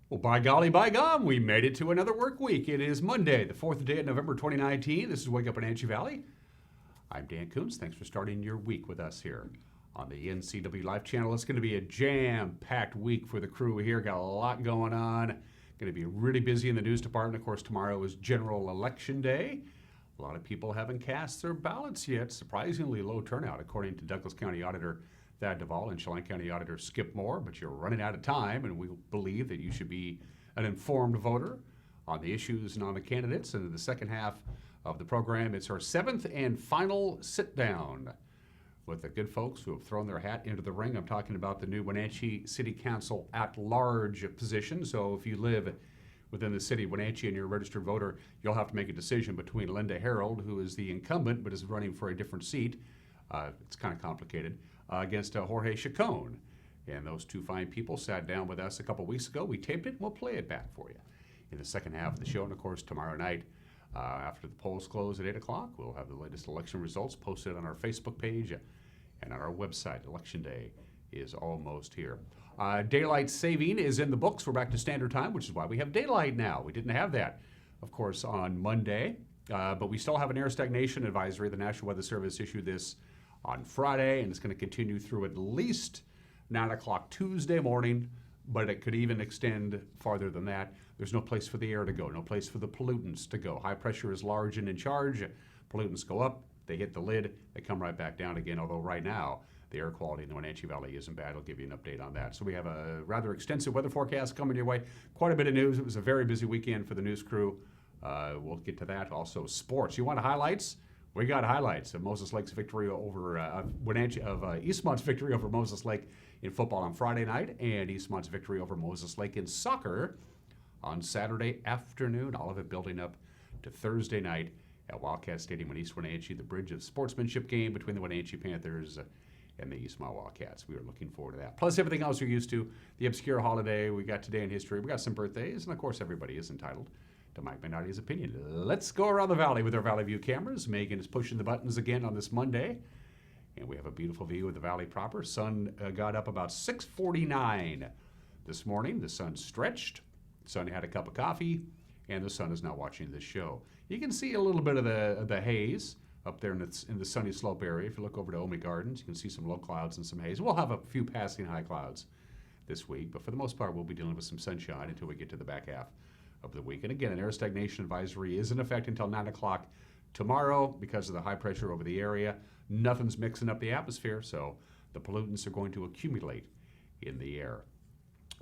Well, by golly, by gum, we made it to another work week. It is Monday, the 4th day of November 2019. This is Wake Up Wenatchee Valley. I'm Dan Coons. Thanks for starting your week with us here on the NCW Live channel. It's going to be a jam-packed week for the crew here. Got a lot going on. Going to be really busy in the news department. Of course, tomorrow is General Election Day. A lot of people haven't cast their ballots yet. Surprisingly low turnout, according to Douglas County Auditor Thad Duvall and Chelan County Auditor Skip Moore, but you're running out of time, and we believe that you should be an informed voter on the issues and on the candidates. And in the second half of the program, it's our seventh and final sit-down with the good folks who have thrown their hat into the ring. I'm talking about the new Wenatchee City Council at-large position. So if you live within the city of Wenatchee and you're a registered voter, you'll have to make a decision between Linda Herald, who is the incumbent but is running for a different seat. It's kind of complicated. Against Jorge Chacon. And those two fine people sat down with us a couple weeks ago. We taped it, and we'll play it back for you in the second half of the show. And of course, tomorrow night, after the polls close at 8 o'clock, we'll have the latest election results posted on our Facebook page and on our website. Election Day is almost here. Daylight saving is in the books. We're back to standard time, which is why we have daylight now. We didn't have that, of course, on Monday. But we still have an air stagnation advisory. The National Weather Service issued this on Friday, and it's going to continue through at least 9 o'clock Tuesday morning, but it could even extend farther than that. There's no place for the air to go, no place for the pollutants to go. High pressure is large and in charge. Pollutants go up, they hit the lid, they come right back down again, although right now the air quality in the Wenatchee Valley isn't bad. I'll give you an update on that. So we have a rather extensive weather forecast coming your way. Quite a bit of news. It was a very busy weekend for the news crew. We'll get to that. Also, sports. You want highlights? We got highlights of Moses Lake's victory over Wenatchee, of Eastmont's victory over Moses Lake in football on Friday night, and Eastmont's victory over Moses Lake in soccer on Saturday afternoon. All of it building up to Thursday night at Wildcat Stadium in East Wenatchee, the bridge of sportsmanship game between the Wenatchee Panthers and the Eastmont Wildcats. We are looking forward to that. Plus everything else you're used to, the obscure holiday, we got today in history, we got some birthdays, and of course everybody is entitled to Mike Minardi's opinion. Let's go around the valley with our Valley View cameras. Megan is pushing the buttons again on this Monday, and we have a beautiful view of the valley proper. Sun got up about 6:49 this morning. The sun stretched. The sun had a cup of coffee, and the sun is now watching this show. You can see a little bit of the haze up there in the Sunny Slope area. If you look over to Omi Gardens, you can see some low clouds and some haze. We'll have a few passing high clouds this week, but for the most part, we'll be dealing with some sunshine until we get to the back half of the week. And again, an air stagnation advisory is in effect until 9 o'clock tomorrow because of the high pressure over the area. Nothing's mixing up the atmosphere, so the pollutants are going to accumulate in the air.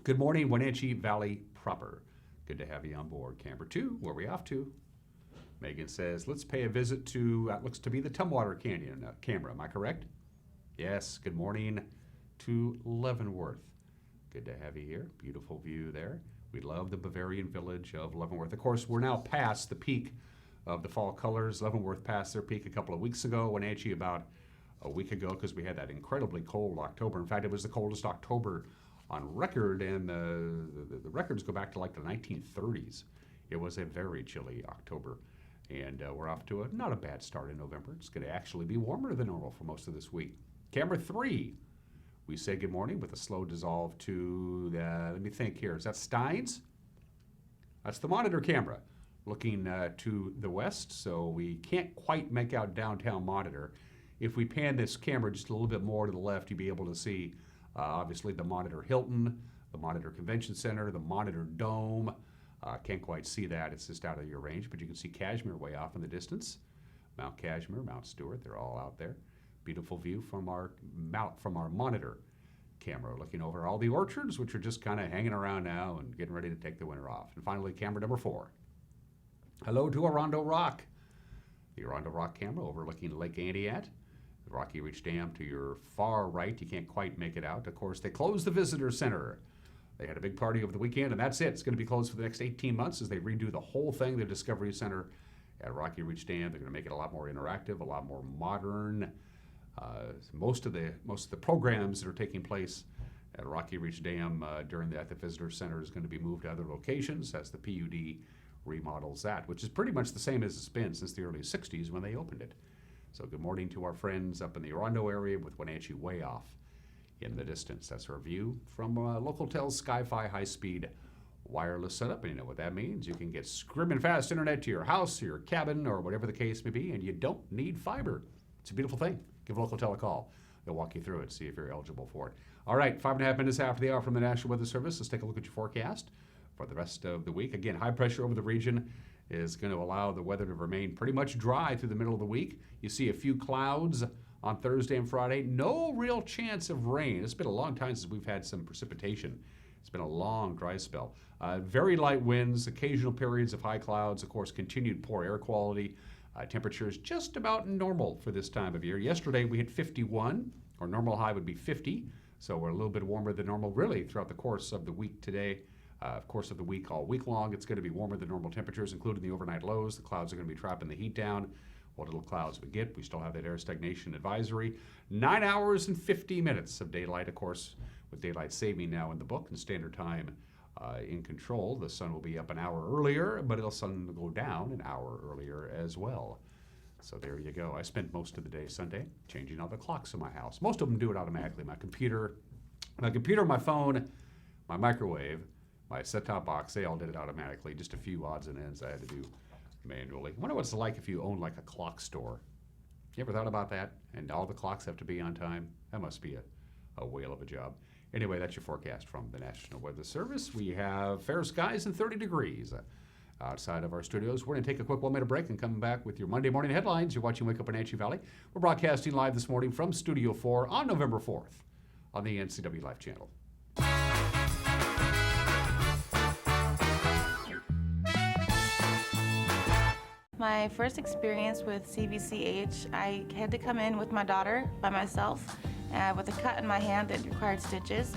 Good morning, Wenatchee Valley proper. Good to have you on board. Camber 2, where are we off to? Megan says, let's pay a visit to, looks to be the Tumwater Canyon camera. Am I correct? Yes, good morning to Leavenworth. Good to have you here. Beautiful view there. We love the Bavarian village of Leavenworth. Of course, we're now past the peak of the fall colors. Leavenworth passed their peak a couple of weeks ago. Wenatchee about a week ago because we had that incredibly cold October. In fact, it was the coldest October on record, and the records go back to like the 1930s. It was a very chilly October, and we're off to not a bad start in November. It's going to actually be warmer than normal for most of this week. Camera 3. We say good morning with a slow dissolve to, let me think here, is that Steins? That's the monitor camera looking to the west, so we can't quite make out downtown Monitor. If we pan this camera just a little bit more to the left, you'll be able to see, obviously, the Monitor Hilton, the Monitor Convention Center, the Monitor Dome. Can't quite see that. It's just out of your range, but you can see Cashmere way off in the distance. Mount Cashmere, Mount Stewart, they're all out there. Beautiful view from our monitor camera, looking over all the orchards, which are just kind of hanging around now and getting ready to take the winter off. And finally, camera number 4. Hello to Orondo Rock. The Orondo Rock camera overlooking Lake Antiat. The Rocky Reach Dam to your far right. You can't quite make it out. Of course, they closed the visitor center. They had a big party over the weekend, and that's it. It's going to be closed for the next 18 months as they redo the whole thing, the Discovery Center at Rocky Reach Dam. They're going to make it a lot more interactive, a lot more modern. Most of the programs that are taking place at Rocky Reach Dam at the Visitor Center is going to be moved to other locations as the PUD remodels that, which is pretty much the same as it's been since the early 60s when they opened it. So good morning to our friends up in the Orondo area with Wenatchee way off in the distance. That's our view from Localtel's Sky-Fi high-speed wireless setup, and you know what that means. You can get screaming fast internet to your house, your cabin, or whatever the case may be, and you don't need fiber. It's a beautiful thing. Give a local tele a call. They'll walk you through it, see if you're eligible for it. All right, 5.5 minutes after the hour from the National Weather Service. Let's take a look at your forecast for the rest of the week. Again, high pressure over the region is going to allow the weather to remain pretty much dry through the middle of the week. You see a few clouds on Thursday and Friday. No real chance of rain. It's been a long time since we've had some precipitation. It's been a long dry spell. Very light winds, occasional periods of high clouds, of course, continued poor air quality. Temperatures just about normal for this time of year. Yesterday we hit 51. Our normal high would be 50, so we're a little bit warmer than normal really throughout the course of the week today. Course of the week all week long, it's going to be warmer than normal temperatures, including the overnight lows. The clouds are going to be trapping the heat down. What little clouds we get, we still have that air stagnation advisory. 9 hours and 50 minutes of daylight, of course, with daylight saving now in the book and standard time in control. The sun will be up an hour earlier, but the sun will go down an hour earlier as well. So there you go. I spent most of the day Sunday changing all the clocks in my house. Most of them do it automatically. My computer, my phone, my microwave, my set-top box, they all did it automatically. Just a few odds and ends I had to do manually. I wonder what it's like if you own like a clock store. You ever thought about that? And all the clocks have to be on time? That must be a whale of a job. Anyway, that's your forecast from the National Weather Service. We have fair skies and 30 degrees outside of our studios. We're going to take a quick 1-minute break and come back with your Monday morning headlines. You're watching Wake Up Wenatchee Valley. We're broadcasting live this morning from Studio 4 on November 4th on the NCW Life channel. My first experience with CVCH, I had to come in with my daughter by myself with a cut in my hand that required stitches.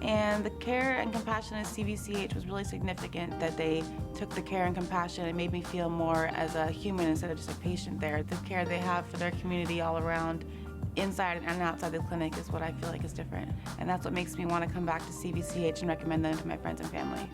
And the care and compassion at CVCH was really significant, that they took the care and compassion and made me feel more as a human instead of just a patient there. The care they have for their community all around, inside and outside the clinic, is what I feel like is different. And that's what makes me want to come back to CVCH and recommend them to my friends and family.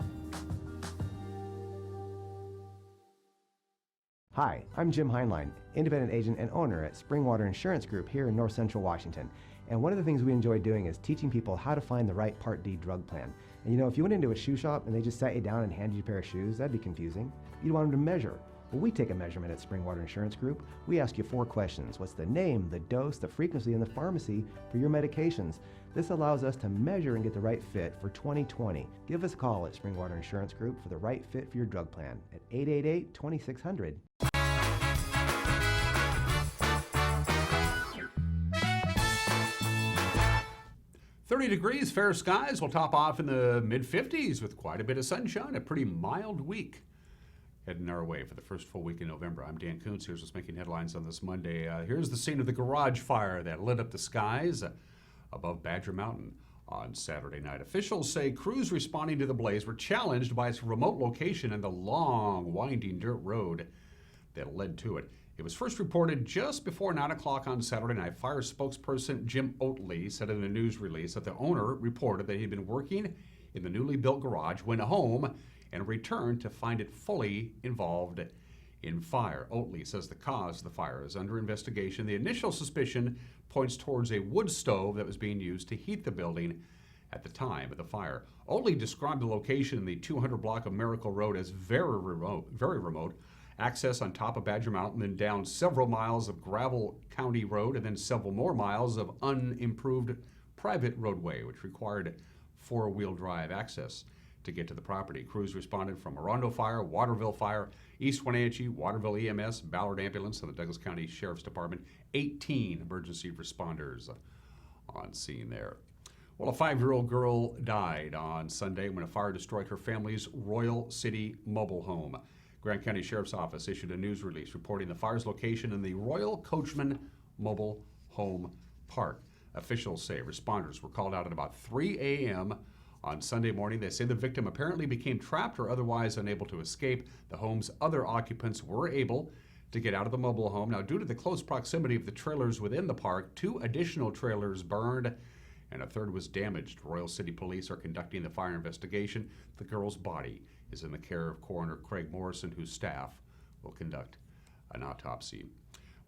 Hi, I'm Jim Heinlein, independent agent and owner at Springwater Insurance Group here in North Central Washington. And one of the things we enjoy doing is teaching people how to find the right Part D drug plan. And you know, if you went into a shoe shop and they just sat you down and handed you a pair of shoes, that'd be confusing. You'd want them to measure. Well, we take a measurement at Springwater Insurance Group. We ask you 4 questions. What's the name, the dose, the frequency, and the pharmacy for your medications? This allows us to measure and get the right fit for 2020. Give us a call at Springwater Insurance Group for the right fit for your drug plan at 888-2600. 30 degrees, fair skies. We'll top off in the mid-50s with quite a bit of sunshine. A pretty mild week heading our way for the first full week in November. I'm Dan Kuntz. Here's what's making headlines on this Monday. Here's the scene of the garage fire that lit up the skies above Badger Mountain on Saturday night. Officials say crews responding to the blaze were challenged by its remote location and the long, winding dirt road that led to it. It was first reported just before 9 o'clock on Saturday night. Fire spokesperson Jim Oatley said in a news release that the owner reported that he'd been working in the newly built garage, went home, and returned to find it fully involved in fire. Oatley says the cause of the fire is under investigation. The initial suspicion points towards a wood stove that was being used to heat the building at the time of the fire. Oatley described the location in the 200 block of Miracle Road as very remote. Access on top of Badger Mountain, then down several miles of gravel county road, and then several more miles of unimproved private roadway, which required 4-wheel drive access to get to the property. Crews responded from Orondo Fire, Waterville Fire, East Wenatchee, Waterville EMS, Ballard Ambulance, and the Douglas County Sheriff's Department. 18 emergency responders on scene there. Well, a 5-year-old girl died on Sunday when a fire destroyed her family's Royal City mobile home. Grant County Sheriff's Office issued a news release reporting the fire's location in the Royal Coachman Mobile Home Park. Officials say responders were called out at about 3 a.m. on Sunday morning. They say the victim apparently became trapped or otherwise unable to escape. The home's other occupants were able to get out of the mobile home. Now, due to the close proximity of the trailers within the park, 2 additional trailers burned and a 3rd was damaged. Royal City Police are conducting the fire investigation. The girl's body is in the care of Coroner Craig Morrison, whose staff will conduct an autopsy.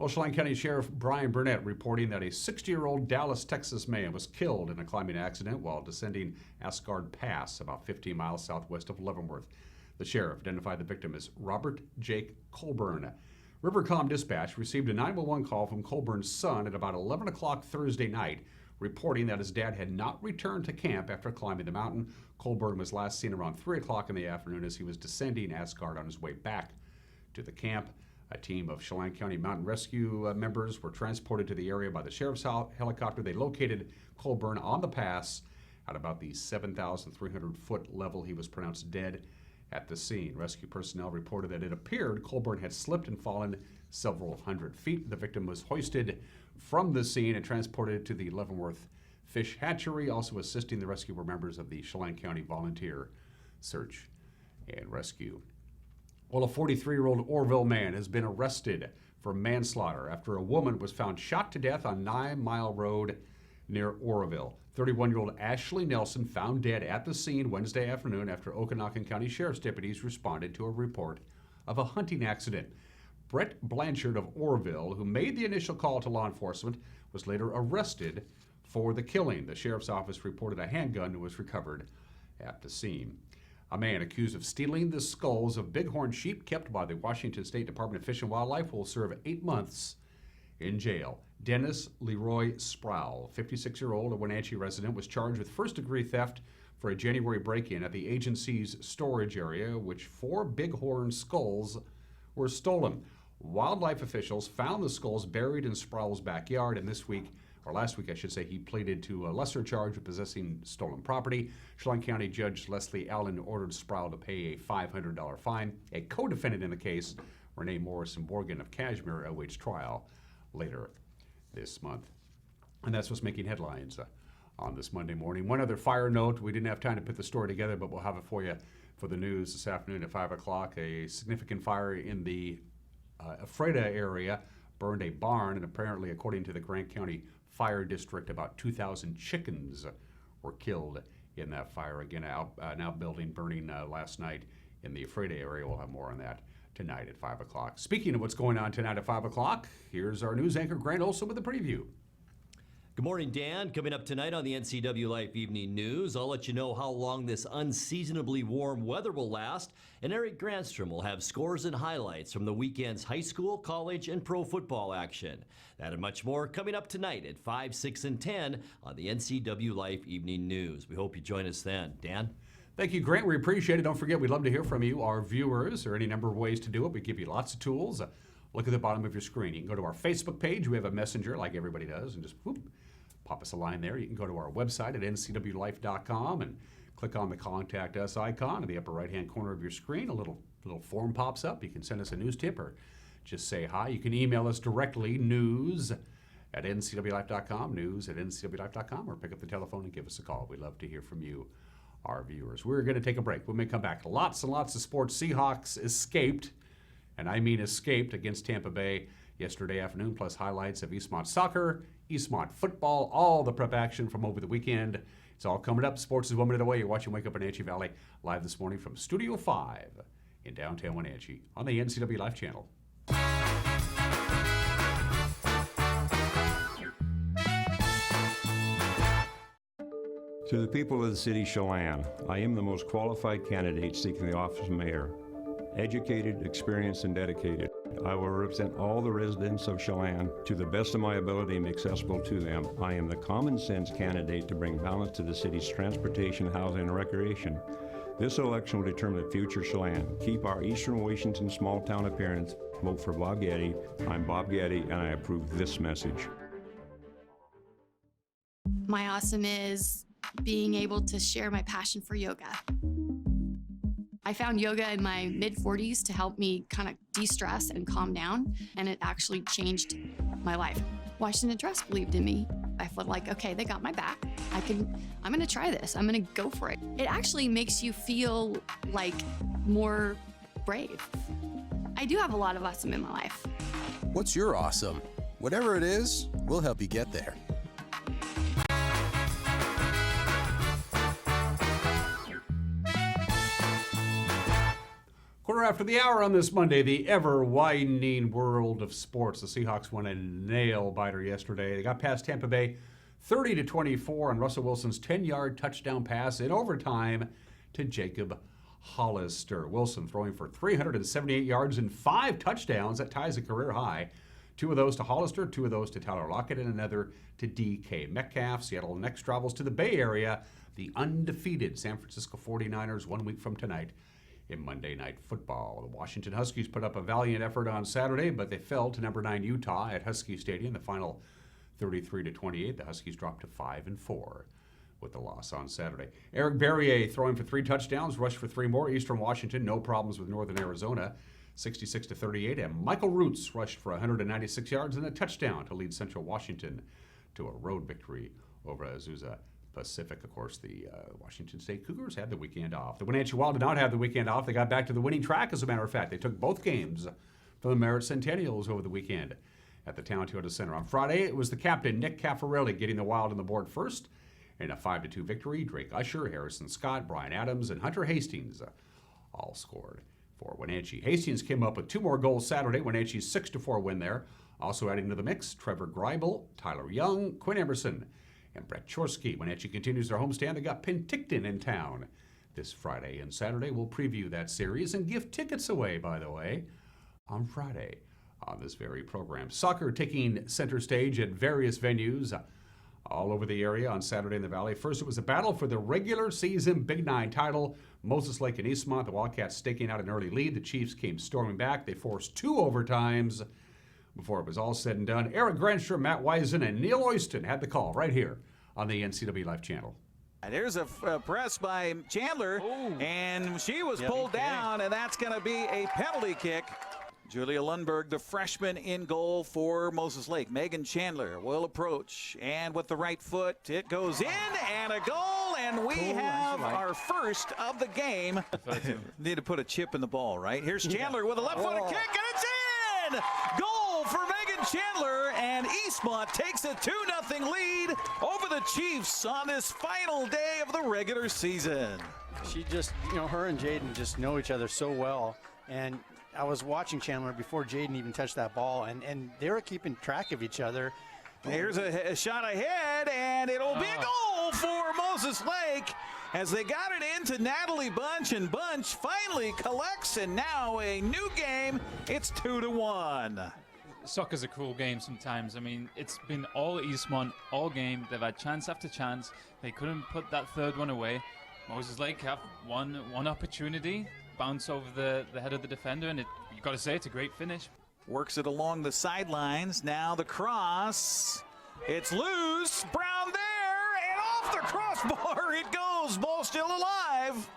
Well, Chelan County Sheriff Brian Burnett reporting that a 60-year-old Dallas, Texas man was killed in a climbing accident while descending Asgard Pass about 15 miles southwest of Leavenworth. The sheriff identified the victim as Robert Jake Colburn. Rivercom Dispatch received a 911 call from Colburn's son at about 11 o'clock Thursday night, reporting that his dad had not returned to camp after climbing the mountain. Colburn was last seen around 3 o'clock in the afternoon as he was descending Asgard on his way back to the camp. A team of Chelan County Mountain Rescue members were transported to the area by the sheriff's helicopter. They located Colburn on the pass at about the 7,300-foot level. He was pronounced dead at the scene. Rescue personnel reported that it appeared Colburn had slipped and fallen several hundred feet. The victim was hoisted from the scene and transported to the Leavenworth Fish Hatchery. Also assisting the rescue were members of the Chelan County Volunteer Search and Rescue. Well, a 43-year-old Orville man has been arrested for manslaughter after a woman was found shot to death on 9 Mile Road near Oroville. 31-year-old Ashley Nelson found dead at the scene Wednesday afternoon after Okanagan County Sheriff's deputies responded to a report of a hunting accident. Brett Blanchard of Oroville, who made the initial call to law enforcement, was later arrested for the killing. The sheriff's office reported a handgun was recovered at the scene. A man accused of stealing the skulls of bighorn sheep kept by the Washington State Department of Fish and Wildlife will serve 8 months in jail. Dennis Leroy Sproul, 56-year-old, a Wenatchee resident, was charged with first-degree theft for a January break-in at the agency's storage area, which 4 bighorn skulls were stolen. Wildlife officials found the skulls buried in Sproul's backyard, and last week, I should say, he pleaded to a lesser charge of possessing stolen property. Chelan County Judge Leslie Allen ordered Sproul to pay a $500 fine. A co-defendant in the case, Renee Morrison Morgan of Cashmere, awaits trial later this month. And that's what's making headlines on this Monday morning. One other fire note. We didn't have time to put the story together, but we'll have it for you for the news this afternoon at 5 o'clock. A significant fire in the Ephrata area burned a barn, and apparently, according to the Grant County Fire District, about 2,000 chickens were killed in that fire. Again, an outbuilding burning last night in the Ephrata area. We'll have more on that tonight at 5 o'clock. Speaking of what's going on tonight at 5 o'clock, here's our news anchor, Grant Olson, with a preview. Good morning, Dan. Coming up tonight on the NCW Life Evening News, I'll let you know how long this unseasonably warm weather will last, and Eric Granstrom will have scores and highlights from the weekend's high school, college, and pro football action. That and much more coming up tonight at 5, 6, and 10 on the NCW Life Evening News. We hope you join us then. Dan? Thank you, Grant. We appreciate it. Don't forget, we'd love to hear from you, our viewers. There are any number of ways to do it. We give you lots of tools. Look at the bottom of your screen. You can go to our Facebook page. We have a messenger like everybody does, and just pop us a line there. You can go to our website at ncwlife.com and click on the Contact Us icon in the upper right-hand corner of your screen. A little form pops up. You can send us a news tip or just say hi. You can email us directly, news@ncwlife.com, news@ncwlife.com, or pick up the telephone and give us a call. We'd love to hear from you, our viewers. We're going to take a break. When we come back, lots and lots of sports. Seahawks escaped, and I mean escaped, against Tampa Bay yesterday afternoon, plus highlights of Eastmont soccer, Eastmont football, all the prep action from over the weekend. It's all coming up. Sports is 1 minute away. You're watching Wake Up in Wenatchee Valley live this morning from Studio 5 in downtown Wenatchee on the NCW Life channel. To the people of the city of Chelan, I am the most qualified candidate seeking the office of mayor. Educated, experienced, and dedicated, I will represent all the residents of Chelan to the best of my ability and accessible to them. I am the common sense candidate to bring balance to the city's transportation, housing, and recreation. This election will determine the future of Chelan. Keep our Eastern Washington small town appearance. Vote for Bob Getty. I'm Bob Getty, and I approve this message. My awesome is being able to share my passion for yoga. I found yoga in my mid-40s to help me kind of de-stress and calm down, and it actually changed my life. Washington Trust believed in me. I felt like, okay, they got my back. I'm gonna try this. I'm gonna go for it. It actually makes you feel like more brave. I do have a lot of awesome in my life. What's your awesome? Whatever it is, we'll help you get there. Quarter after the hour on this Monday, the ever-widening world of sports. The Seahawks won a nail-biter yesterday. They got past Tampa Bay 30-24 on Russell Wilson's 10-yard touchdown pass in overtime to Jacob Hollister. Wilson throwing for 378 yards and 5 touchdowns. That ties a career high. 2 of those to Hollister, 2 of those to Tyler Lockett, and another to DK Metcalf. Seattle next travels to the Bay Area. The undefeated San Francisco 49ers 1 week from tonight in Monday Night Football. The Washington Huskies put up a valiant effort on Saturday, but they fell to number 9 Utah at Husky Stadium. The final 33-28. The Huskies dropped to 5-4 with the loss on Saturday. Eric Berrier throwing for 3 touchdowns, rushed for 3 more. Eastern Washington, no problems with Northern Arizona, 66-38. And Michael Roots rushed for 196 yards and a touchdown to lead Central Washington to a road victory over Azusa Pacific. Of course, the Washington State Cougars had the weekend off. The Wenatchee Wild did not have the weekend off. They got back to the winning track, as a matter of fact. They took both games from the Merritt Centennials over the weekend at the Town Toyota Center. On Friday, it was the captain, Nick Caffarelli, getting the Wild on the board first in a 5-2 victory. Drake Usher, Harrison Scott, Brian Adams, and Hunter Hastings all scored for Wenatchee. Hastings came up with 2 more goals Saturday. Wenatchee's 6-4 win there. Also adding to the mix, Trevor Greibel, Tyler Young, Quinn Emerson, and Brett Chorsky. Wenatchee continues their homestand. They got Penticton in town this Friday and Saturday. We'll preview that series and give tickets away, by the way, on Friday on this very program. Soccer taking center stage at various venues all over the area on Saturday in the Valley. First, it was a battle for the regular season Big 9 title. Moses Lake and Eastmont, the Wildcats staking out an early lead. The Chiefs came storming back. They forced 2 overtimes before it was all said and done. Eric Granstrom, Matt Wisen, and Neil Oyston had the call right here on the NCW Life channel. There's a press by Chandler, and she was pulled down, and that's going to be a penalty kick. Julia Lundberg, the freshman, in goal for Moses Lake. Megan Chandler will approach, and with the right foot, it goes in, and a goal, and we have our first of the game. Need to put a chip in the ball, right? Here's Chandler with a left-footed kick, and it's in! Goal for Megan Chandler, and Eastmont takes a 2-0 lead over the Chiefs on this final day of the regular season. She just, her and Jaden just know each other so well, and I was watching Chandler before Jaden even touched that ball, and they were keeping track of each other. Here's a shot ahead, and it'll be a goal for Moses Lake as they got it into Natalie Bunch, and Bunch finally collects, and now a new game. It's 2-1. Soccer's a cruel game sometimes. I mean, it's been all Eastmont all game. They've had chance after chance. They couldn't put that third one away. Moses Lake have one opportunity, bounce over the head of the defender, and you've got to say it's a great finish. Works it along the sidelines. Now the cross. It's loose. Brown there, and off the crossbar it goes. Ball still alive.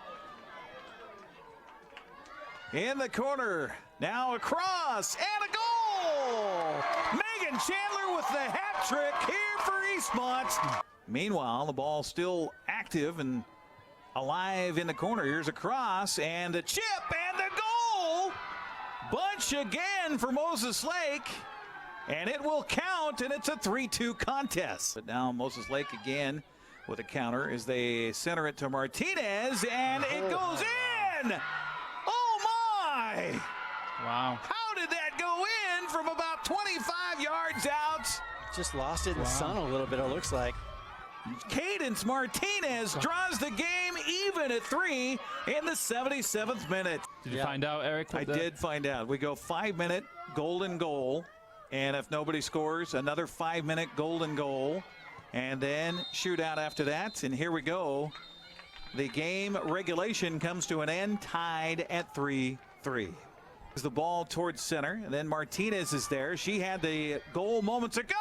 In the corner. Now across, and a goal! Megan Chandler with the hat trick here for Eastmont. Meanwhile, the ball still active and alive in the corner. Here's a cross, and the chip, and the goal! Bunch again for Moses Lake, and it will count, and it's a 3-2 contest. But now Moses Lake again with a counter as they center it to Martinez, and it goes in! Oh my! Wow. How did that go in from about 25 yards out? Just lost it in the sun a little bit, it looks like. Cadence Martinez draws the game even at 3 in the 77th minute. Did you find out, Eric? I did find out. We go 5-minute golden goal, and if nobody scores, another 5-minute golden goal, and then shootout after that. And here we go. The game regulation comes to an end, tied at 3-3. The ball towards center, and then Martinez is there. She had the goal moments ago,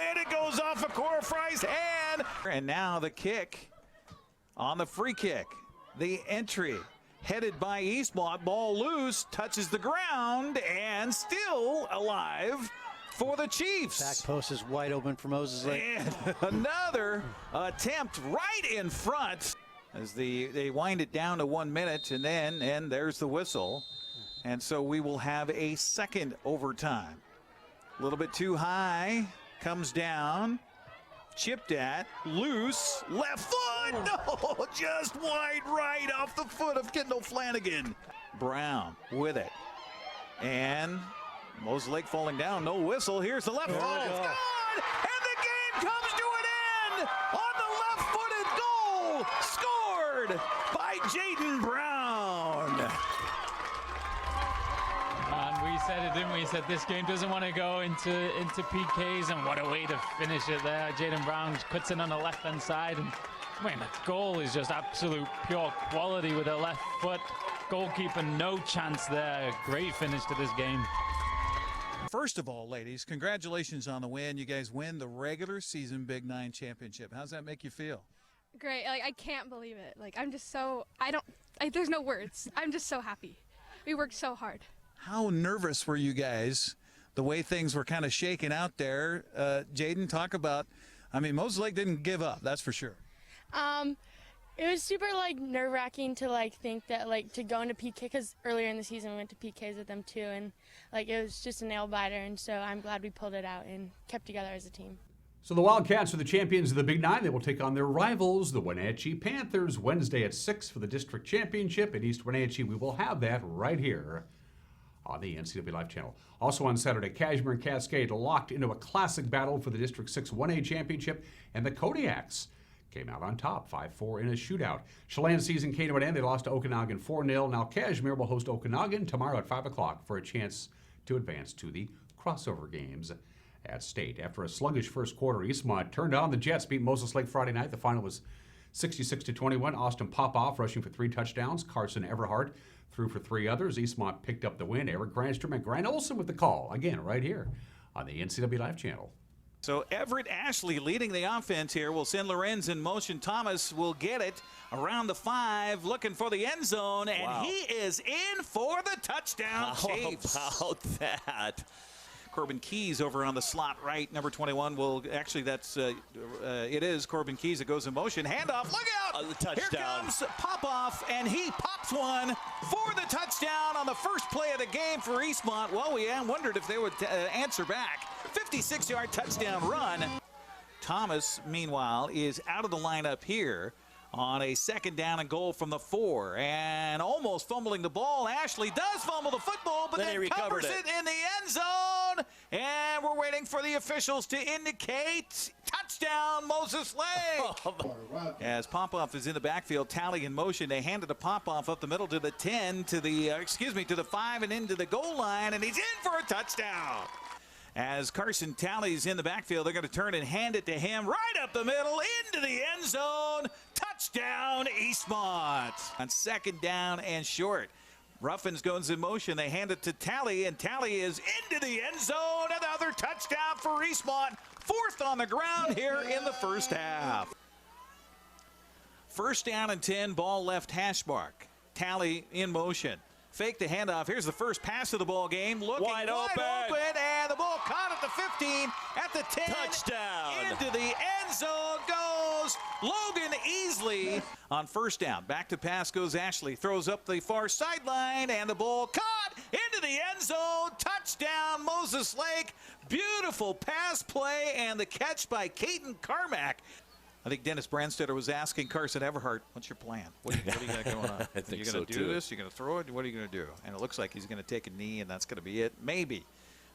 and it goes off of Cora Fry's hand. And now the kick on the free kick. The entry headed by Eastmont. Ball loose, touches the ground, and still alive for the Chiefs. Back post is wide open for Moses Lake. And another attempt right in front as they wind it down to 1 minute, and there's the whistle. And so we will have a second overtime. A little bit too high, comes down, chipped at, loose, left foot, no, just wide right off the foot of Kendall Flanagan. Brown with it. And Moses Lake falling down. No whistle. Here's the left foot. It's gone! And the game comes to an end on the left-footed goal. Scored by Jaden Brown. And we said it, didn't we? We said this game doesn't want to go into PKs, and what a way to finish it there. Jaden Brown puts it on the left-hand side, and man, the goal is just absolute pure quality with a left foot. Goalkeeper, no chance there. Great finish to this game. First of all, ladies, congratulations on the win. You guys win the regular season Big Nine Championship. How's that make you feel? Great. Like, I can't believe it. Like, I'm just so, there's no words. I'm just so happy. We worked so hard. How nervous were you guys the way things were kind of shaking out there? Jaden, talk about, I mean, Moses Lake didn't give up, that's for sure. It was super nerve-wracking to think that to go into PK, because earlier in the season we went to PKs with them too, and it was just a nail-biter, and so I'm glad we pulled it out and kept together as a team. So the Wildcats are the champions of the Big Nine. They will take on their rivals, the Wenatchee Panthers, Wednesday at 6 for the district championship in East Wenatchee. We will have that right here on the NCW Live channel. Also on Saturday, Cashmere and Cascade locked into a classic battle for the District 6 1A championship, and the Kodiaks came out on top, 5-4 in a shootout. Chelan's season came to an end. They lost to Okanagan 4-0. Now Cashmere will host Okanagan tomorrow at 5 o'clock for a chance to advance to the crossover games at state. After a sluggish first quarter, Eastmont turned on the Jets, beat Moses Lake Friday night. The final was 66-21. Austin Popoff rushing for 3 touchdowns. Carson Everhart threw for 3 others. Eastmont picked up the win. Eric Grandstrom and Grant Olson with the call. Again, right here on the NCW Live channel. So Everett Ashley leading the offense here. Will send Lorenz in motion. Thomas will get it around the 5, looking for the end zone, and he is in for the touchdown. Chiefs. How about that? Corbin Keys over on the slot right. Number 21 will actually, that's it is Corbin Keys that goes in motion. Handoff. Look out! The touchdown. Here comes Popoff, and he pops one for the touchdown on the first play of the game for Eastmont. Well, we wondered if they would answer back. 56-yard touchdown run. Thomas, meanwhile, is out of the lineup here on a 2nd down and goal from the 4, and almost fumbling the ball. Ashley does fumble the football, but then covers it in the end zone, and we're waiting for the officials to indicate touchdown Moses Lake. As Popoff is in the backfield, Tally in motion, they hand it to Popoff up the middle to the 10, to the to the 5, and into the goal line, and he's in for a touchdown. As Carson Talley's in the backfield, they're going to turn and hand it to him right up the middle into the end zone. Touchdown, Eastmont. On 2nd down and short. Ruffins goes in motion. They hand it to Talley, and Talley is into the end zone. Another touchdown for Eastmont. 4th on the ground here in the first half. 1st down and 10, ball left hash mark. Talley in motion. Fake the handoff. Here's the first pass of the ball game. Looking wide open, and the ball caught at the 15, at the 10. Touchdown. Into the end zone goes Logan Easley on 1st down. Back to pass goes Ashley. Throws up the far sideline, and the ball caught into the end zone. Touchdown, Moses Lake. Beautiful pass play, and the catch by Caden Carmack. I think Dennis Brandstetter was asking Carson Everhart, what's your plan? What do you got going on? I think Are you going to do this? You're going to throw it? What are you going to do? And it looks like he's going to take a knee, and that's going to be it. Maybe.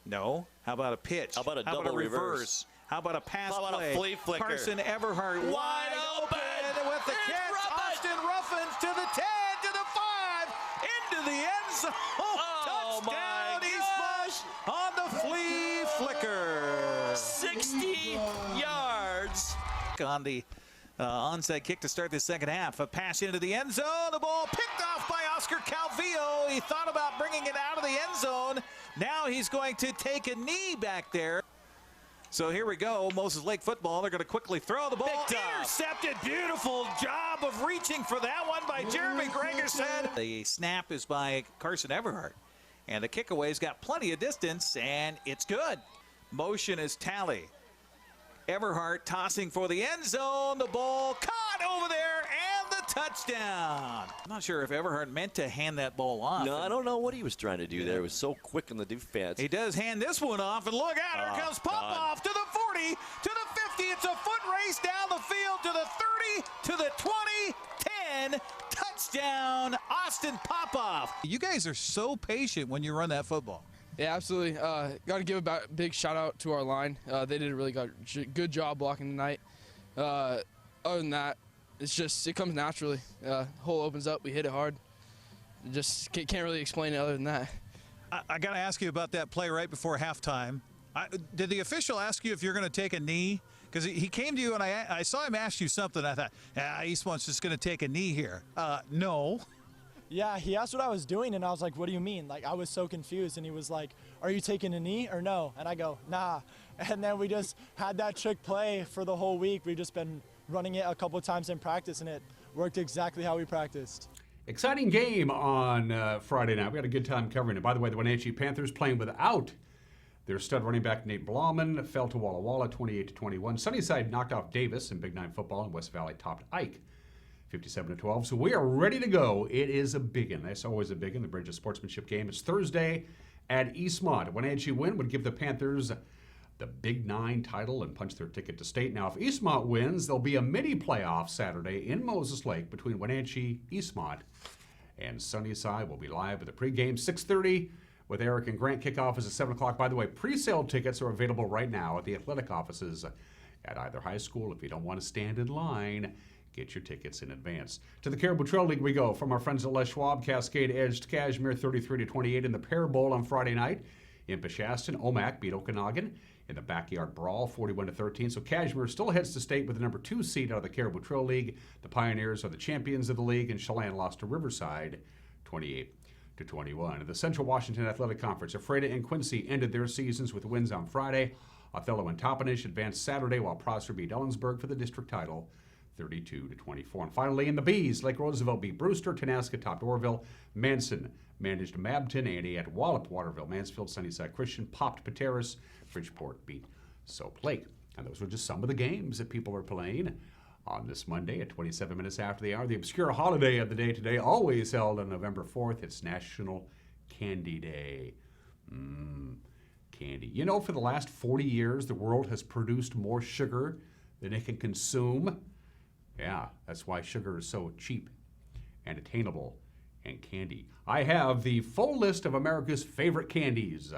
No. How about a pitch? How about a double reverse? How about a pass How about play? a flea flicker? Carson Everhart wide open with the catch. Austin Ruffins to the 10, to the 5, into the end zone. Oh, touchdown, Eastmont on the flea flicker. 60 yards. On the onside kick to start the second half. A pass into the end zone. The ball picked off by Oscar Calvillo. He thought about bringing it out of the end zone. Now he's going to take a knee back there. So here we go. Moses Lake football. They're going to quickly throw the ball. Intercepted. Beautiful job of reaching for that one by Jeremy Gregerson. The snap is by Carson Everhart. And the kick-away's got plenty of distance, and it's good. Motion is Tally. Everhart tossing for the end zone. The ball caught over there, and the touchdown. I'm not sure if Everhart meant to hand that ball off. No, I don't know what he was trying to do there. It was so quick in the defense. He does hand this one off, and look out. Here comes Popoff to the 40, to the 50. It's a foot race down the field to the 30, to the 20, 10. Touchdown. Touchdown, Austin Popoff. You guys are so patient when you run that football. Yeah, absolutely. Got to give a big shout out to our line. They did a really good job blocking tonight. Other than that, it comes naturally. Hole opens up, we hit it hard. Just can't really explain it other than that. I got to ask you about that play right before halftime. Did the official ask you if you're going to take a knee? Because he came to you and I saw him ask you something. I thought, Eastmont's just going to take a knee here. No. Yeah, he asked what I was doing, and I was like, what do you mean? Like, I was so confused, and he was like, are you taking a knee or no? And I go, nah. And then we just had that trick play for the whole week. We've just been running it a couple of times in practice, and it worked exactly how we practiced. Exciting game on Friday night. We had a good time covering it. By the way, the Wenatchee Panthers playing without their stud running back Nate Blauman fell to Walla Walla 28-21. Sunnyside knocked off Davis in Big Nine football, and West Valley topped Ike 57-12. So we are ready to go. It is a biggin. That's always a biggin. The Bridges Sportsmanship game. It's Thursday at Eastmont. A Wenatchee win would give the Panthers the Big Nine title and punch their ticket to state. Now, if Eastmont wins, there'll be a mini playoff Saturday in Moses Lake between Wenatchee, Eastmont, and Sunnyside. Will be live at the pregame 6:30 with Eric and Grant. Kickoff is at 7 o'clock. By the way, pre-sale tickets are available right now at the athletic offices at either high school. If you don't want to stand in line, get your tickets in advance. To the Caribou Trail League we go from our friends at Les Schwab. Cascade edged Cashmere 33-28 in the Pear Bowl on Friday night. In Peshastin, Omak beat Okanagan in the Backyard Brawl 41-13. So Cashmere still heads to state with the number 2 seed out of the Caribou Trail League. The Pioneers are the champions of the league, and Chelan lost to Riverside 28-21. In the Central Washington Athletic Conference, Ephrata and Quincy ended their seasons with wins on Friday. Othello and Toppenish advanced Saturday, while Prosser beat Ellensburg for the district title 32-24. And finally, in the B's, Lake Roosevelt beat Brewster, Tenaska topped Orville, Manson managed Mabton, Antioch walloped Waterville, Mansfield, Sunnyside Christian popped Pateros, Bridgeport beat Soap Lake. And those were just some of the games that people are playing on this Monday at 27 minutes after the hour. The obscure holiday of the day today, always held on November 4th. It's National Candy Day. Candy. You know, for the last 40 years, the world has produced more sugar than it can consume. Yeah, that's why sugar is so cheap and attainable and candy. I have the full list of America's favorite candies,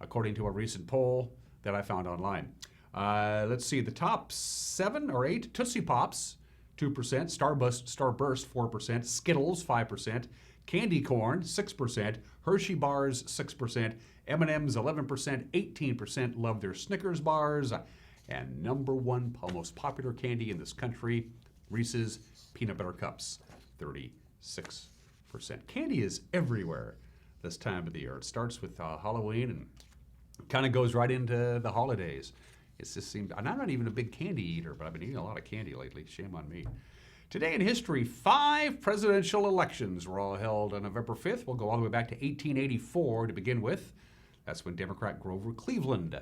according to a recent poll that I found online. Let's see, the top 7 or 8, Tootsie Pops, 2%, Starburst, 4%, Skittles, 5%, Candy Corn, 6%, Hershey Bars, 6%, M&M's, 11%, 18% love their Snickers bars, and number 1 most popular candy in this country, Reese's Peanut Butter Cups, 36%. Candy is everywhere this time of the year. It starts with Halloween and kind of goes right into the holidays. It's just seemed, and I'm not even a big candy eater, but I've been eating a lot of candy lately. Shame on me. Today in history, 5 presidential elections were all held on November 5th. We'll go all the way back to 1884 to begin with. That's when Democrat Grover Cleveland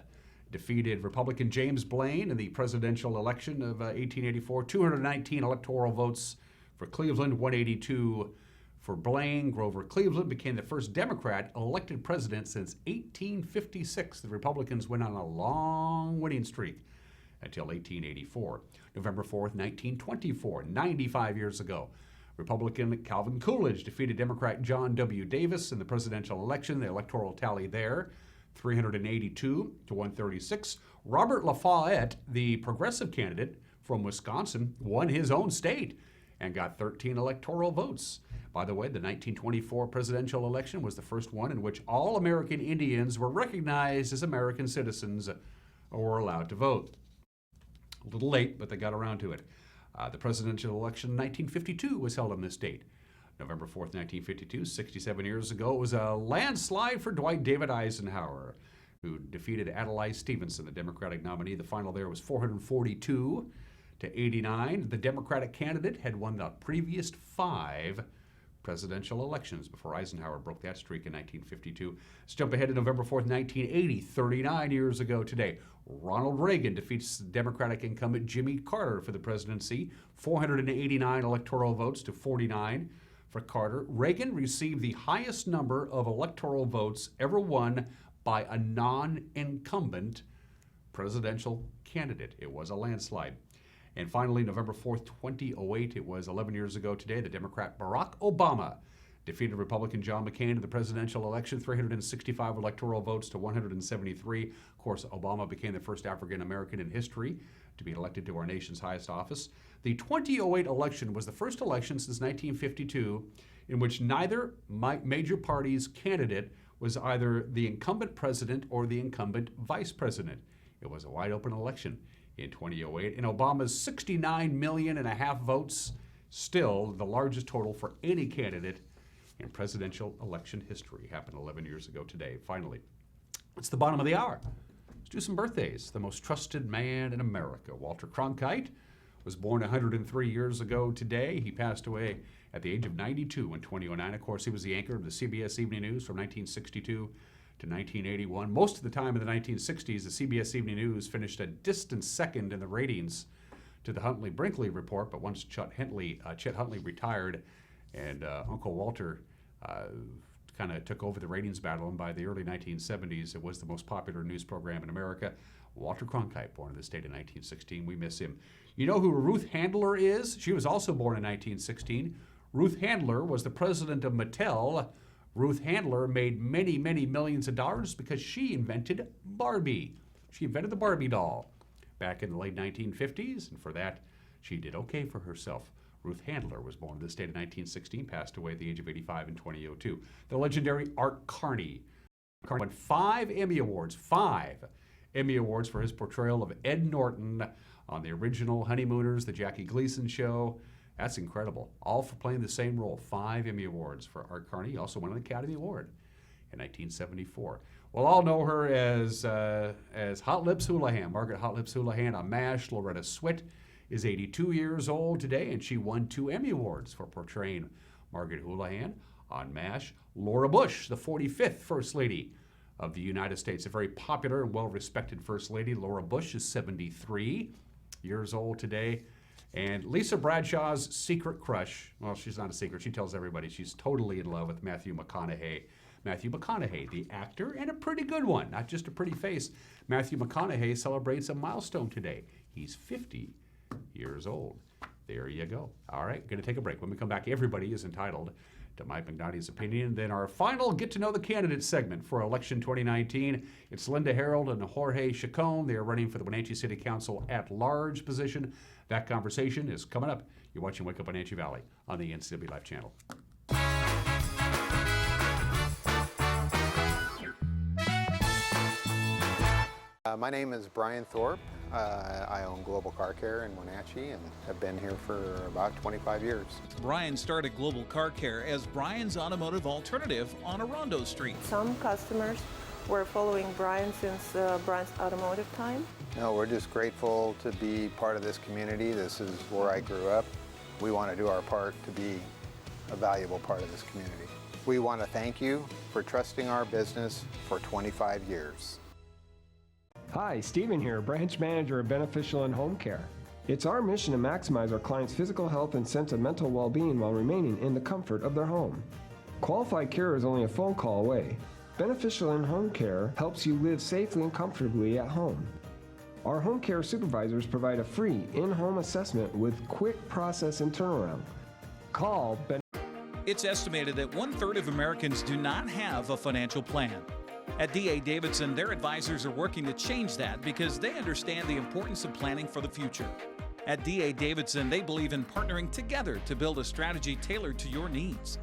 defeated Republican James Blaine in the presidential election of 1884. 219 electoral votes for Cleveland, 182 for Blaine. Grover Cleveland became the first Democrat elected president since 1856. The Republicans went on a long winning streak until 1884. November 4th, 1924, 95 years ago, Republican Calvin Coolidge defeated Democrat John W. Davis in the presidential election. The electoral tally there, 382 to 136. Robert Lafayette, the progressive candidate from Wisconsin, won his own state and got 13 electoral votes. By the way, the 1924 presidential election was the first one in which all American Indians were recognized as American citizens or were allowed to vote. A little late, but they got around to it. The presidential election in 1952 was held on this date. November 4th, 1952, 67 years ago, it was a landslide for Dwight David Eisenhower, who defeated Adlai Stevenson, the Democratic nominee. The final there was 442 to 89. The Democratic candidate had won the previous 5 presidential elections before Eisenhower broke that streak in 1952. Let's jump ahead to November 4th, 1980, 39 years ago today. Ronald Reagan defeats Democratic incumbent Jimmy Carter for the presidency, 489 electoral votes to 49 for Carter. Reagan received the highest number of electoral votes ever won by a non-incumbent presidential candidate. It was a landslide. And finally, November 4th, 2008, it was 11 years ago today, the Democrat Barack Obama defeated Republican John McCain in the presidential election, 365 electoral votes to 173. Of course, Obama became the first African American in history to be elected to our nation's highest office. The 2008 election was the first election since 1952 in which neither major party's candidate was either the incumbent president or the incumbent vice president. It was a wide open election in 2008, and Obama's 69.5 million votes, still the largest total for any candidate in presidential election history, happened 11 years ago today. Finally, it's the bottom of the hour. Let's do some birthdays. The most trusted man in America, Walter Cronkite, was born 103 years ago today. He passed away at the age of 92 in 2009. Of course, he was the anchor of the CBS Evening News from 1962 to 1981. Most of the time in the 1960s, the CBS Evening News finished a distant second in the ratings to the Huntley-Brinkley Report, but once Chet Huntley retired and Uncle Walter kind of took over the ratings battle, and by the early 1970s, it was the most popular news program in America. Walter Cronkite, born in the state in 1916. We miss him. You know who Ruth Handler is? She was also born in 1916. Ruth Handler was the president of Mattel. Ruth Handler made many, many millions of dollars because she invented Barbie. She invented the Barbie doll back in the late 1950s, and for that, she did okay for herself. Ruth Handler was born in the state in 1916, passed away at the age of 85 in 2002. The legendary Art Carney. Carney won 5 Emmy Awards for his portrayal of Ed Norton on the original Honeymooners, the Jackie Gleason show. That's incredible. All for playing the same role. 5 Emmy Awards for Art Carney. He also won an Academy Award in 1974. We'll all know her as Hot Lips Houlihan, Margaret Hot Lips Houlihan on MASH. Loretta Swit is 82 years old today, and she won 2 Emmy Awards for portraying Margaret Houlihan on MASH. Laura Bush, the 45th First Lady of the United States, a very popular and well-respected First Lady. Laura Bush is 73 years old today. And Lisa Bradshaw's secret crush, well, she's not a secret. She tells everybody she's totally in love with Matthew McConaughey. Matthew McConaughey, the actor, and a pretty good one, not just a pretty face. Matthew McConaughey celebrates a milestone today. He's 50 years old. There you go. All right, going to take a break. When we come back, everybody is entitled to Mike McNally's opinion. Then our final Get to Know the Candidate segment for election 2019. It's Linda Herald and Jorge Chacon. They are running for the Wenatchee City Council at-large position. That conversation is coming up. You're watching Wake Up Wenatchee Valley on the NCW Life channel. My name is Brian Thorpe. I own Global Car Care in Wenatchee and have been here for about 25 years. Brian started Global Car Care as Brian's automotive alternative on Orondo Street. Some customers were following Brian since Brian's automotive time. No, we're just grateful to be part of this community. This is where I grew up. We want to do our part to be a valuable part of this community. We want to thank you for trusting our business for 25 years. Hi, Stephen here, branch manager of Beneficial and Home Care. It's our mission to maximize our clients' physical health and sense of mental well-being while remaining in the comfort of their home. Qualified care is only a phone call away. Beneficial and Home Care helps you live safely and comfortably at home. Our home care supervisors provide a free in-home assessment with quick process and turnaround. Call It's estimated that 1/3 of Americans do not have a financial plan. At D.A. Davidson, their advisors are working to change that because they understand the importance of planning for the future. At D.A. Davidson, they believe in partnering together to build a strategy tailored to your needs.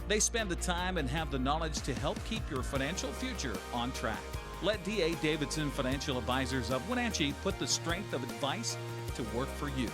They spend the time and have the knowledge to help keep your financial future on track. Let D.A. Davidson Financial Advisors of Wenatchee put the strength of advice to work for you.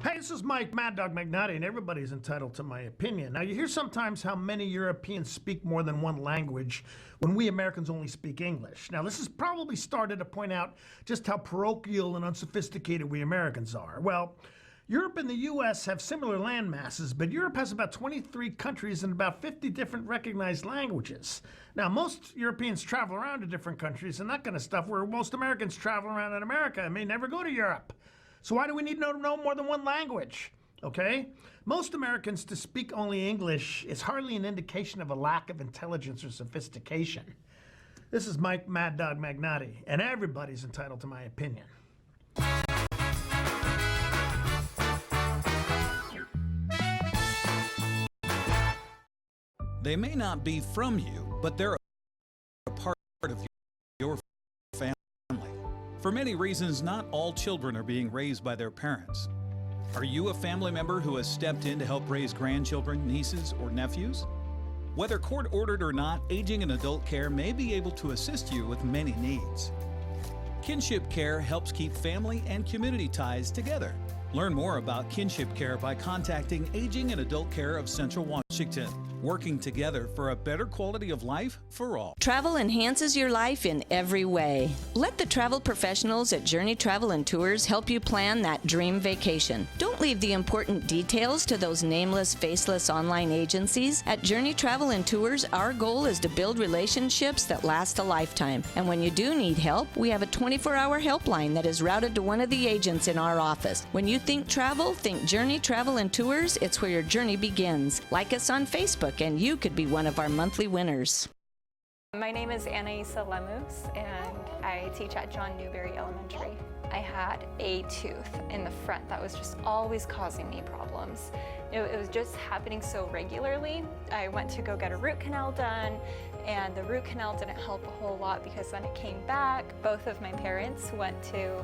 Hey, this is Mike Mad Dog McNally, and everybody's entitled to my opinion. Now, you hear sometimes how many Europeans speak more than one language when we Americans only speak English. Now, this has probably started to point out just how parochial and unsophisticated we Americans are. Well, Europe and the U.S. have similar land masses, but Europe has about 23 countries and about 50 different recognized languages. Now, most Europeans travel around to different countries and that kind of stuff, where most Americans travel around in America and may never go to Europe. So why do we need to know more than one language? okay? Most Americans to speak only English is hardly an indication of a lack of intelligence or sophistication. This is Mike Mad Dog Magnati, and everybody's entitled to my opinion. They may not be from you, but they're a part of your family. For many reasons, not all children are being raised by their parents. Are you a family member who has stepped in to help raise grandchildren, nieces, or nephews? Whether court-ordered or not, Aging and Adult Care may be able to assist you with many needs. Kinship Care helps keep family and community ties together. Learn more about Kinship Care by contacting Aging and Adult Care of Central Washington, working together for a better quality of life for all. Travel enhances your life in every way. Let the travel professionals at Journey Travel and Tours help you plan that dream vacation. Don't leave the important details to those nameless, faceless online agencies. At Journey Travel and Tours, our goal is to build relationships that last a lifetime. And when you do need help, we have a 24-hour helpline that is routed to one of the agents in our office. When you think travel, think Journey Travel and Tours. It's where your journey begins. Like us on Facebook, and you could be one of our monthly winners. My name is Anaisa Lemus, and I teach at John Newberry Elementary. I had a tooth in the front that was just always causing me problems. It was just happening so regularly. I went to go get a root canal done, and the root canal didn't help a whole lot because then it came back. Both of my parents went to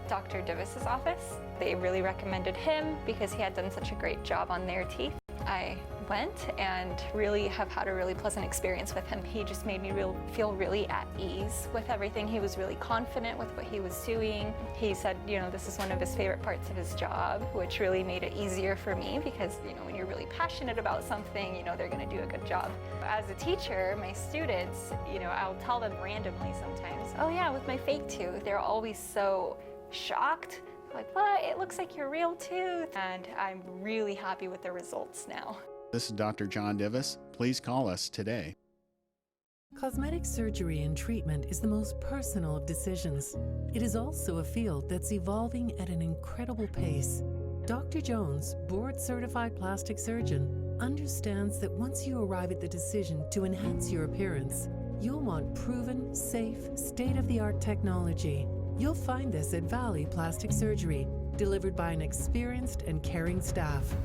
Dr. Divis's office. They really recommended him because he had done such a great job on their teeth. I went and really have had a really pleasant experience with him. He just made me feel really at ease with everything. He was really confident with what he was doing. He said, you know, this is one of his favorite parts of his job, which really made it easier for me because, you know, when you're really passionate about something, you know, they're going to do a good job. As a teacher, my students, you know, I'll tell them randomly sometimes, oh yeah, with my fake tooth. They're always so shocked. Like, what? It looks like your real tooth. And I'm really happy with the results now. This is Dr. John Divis. Please call us today. Cosmetic surgery and treatment is the most personal of decisions. It is also a field that's evolving at an incredible pace. Dr. Jones, board-certified plastic surgeon, understands that once you arrive at the decision to enhance your appearance, you'll want proven, safe, state-of-the-art technology. You'll find this at Valley Plastic Surgery, delivered by an experienced and caring staff.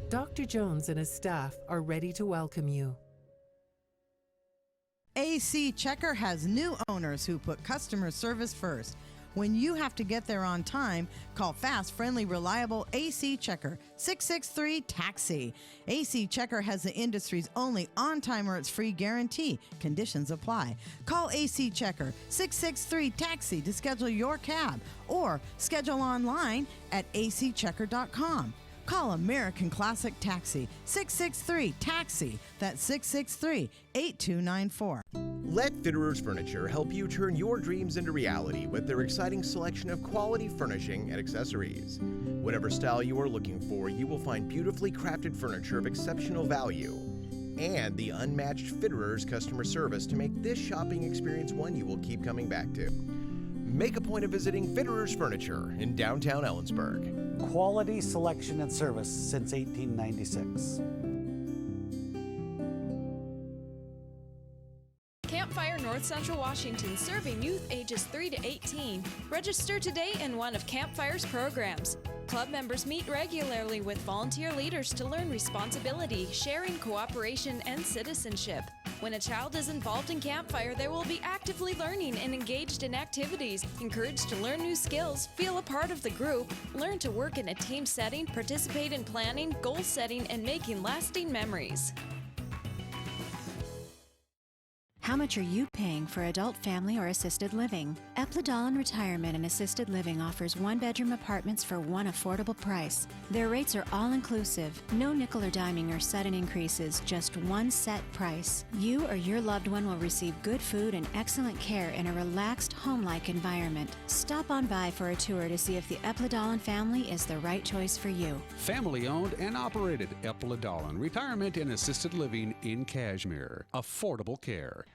Dr. Jones and his staff are ready to welcome you. AC Checker has new owners who put customer service first. When you have to get there on time, call fast, friendly, reliable AC Checker, 663-TAXI. AC Checker has the industry's only on-time or it's free guarantee. Conditions apply. Call AC Checker, 663-TAXI to schedule your cab or schedule online at acchecker.com. Call American Classic Taxi, 663-TAXI. That's 663-8294. Let Fitterers Furniture help you turn your dreams into reality with their exciting selection of quality furnishing and accessories. Whatever style you are looking for, you will find beautifully crafted furniture of exceptional value and the unmatched Fitterers customer service to make this shopping experience one you will keep coming back to. Make a point of visiting Fitterers Furniture in downtown Ellensburg. Quality selection and service since 1896. Campfire North Central Washington, serving youth ages 3 to 18. Register today in one of Campfire's programs. Club members meet regularly with volunteer leaders to learn responsibility, sharing, cooperation, and citizenship. When a child is involved in Campfire, they will be actively learning and engaged in activities, encouraged to learn new skills, feel a part of the group, learn to work in a team setting, participate in planning, goal setting, and making lasting memories. How much are you paying for adult, family, or assisted living? Epladolin Retirement and Assisted Living offers one-bedroom apartments for one affordable price. Their rates are all-inclusive, no nickel or diming or sudden increases, just one set price. You or your loved one will receive good food and excellent care in a relaxed, home-like environment. Stop on by for a tour to see if the Epladolin family is the right choice for you. Family-owned and operated Epladolin Retirement and Assisted Living in Cashmere. Affordable care.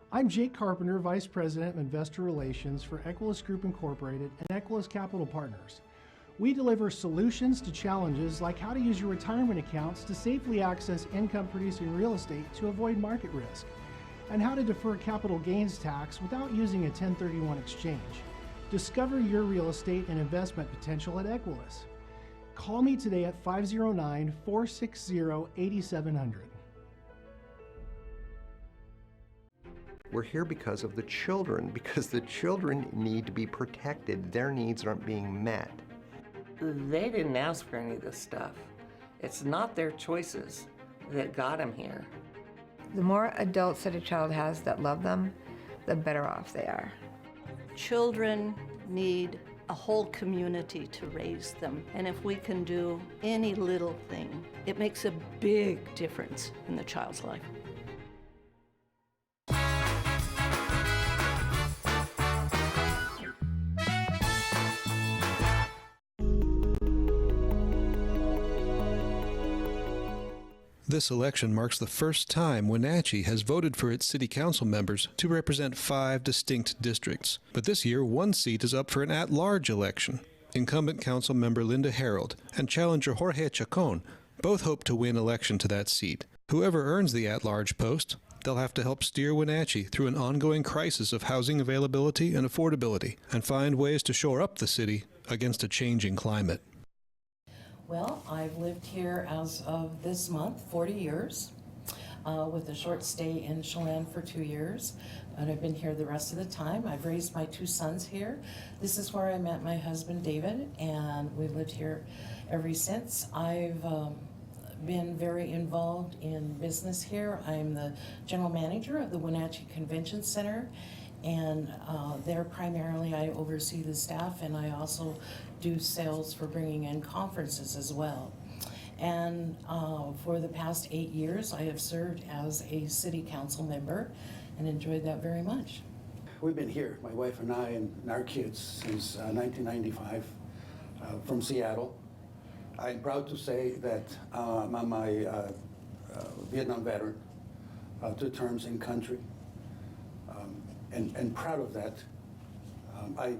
I'm Jake Carpenter, Vice President of Investor Relations for Equilus Group Incorporated and Equilus Capital Partners. We deliver solutions to challenges like how to use your retirement accounts to safely access income-producing real estate to avoid market risk, and how to defer capital gains tax without using a 1031 exchange. Discover your real estate and investment potential at Equilis. Call me today at 509-460-8700. We're here because of the children, because the children need to be protected. Their needs aren't being met. They didn't ask for any of this stuff. It's not their choices that got them here. The more adults that a child has that love them, the better off they are. Children need a whole community to raise them. And if we can do any little thing, it makes a big difference in the child's life. This election marks the first time Wenatchee has voted for its city council members to represent 5 distinct districts. But this year, one seat is up for an at-large election. Incumbent council member Linda Herald and challenger Jorge Chacon both hope to win election to that seat. Whoever earns the at-large post, they'll have to help steer Wenatchee through an ongoing crisis of housing availability and affordability, and find ways to shore up the city against a changing climate. Well, I've lived here as of this month 40 years, with a short stay in Chelan for 2 years, but I've been here the rest of the time. I've raised my 2 sons here. This is where I met my husband David, and we've lived here ever since. I've been very involved in business here. I'm the general manager of the Wenatchee Convention Center, and there primarily I oversee the staff, and I also do sales for bringing in conferences as well. And for the past 8 years, I have served as a city council member and enjoyed that very much. We've been here, my wife and I and our kids, since 1995 from Seattle. I'm proud to say that I'm a Vietnam veteran, 2 terms in country, and proud of that. I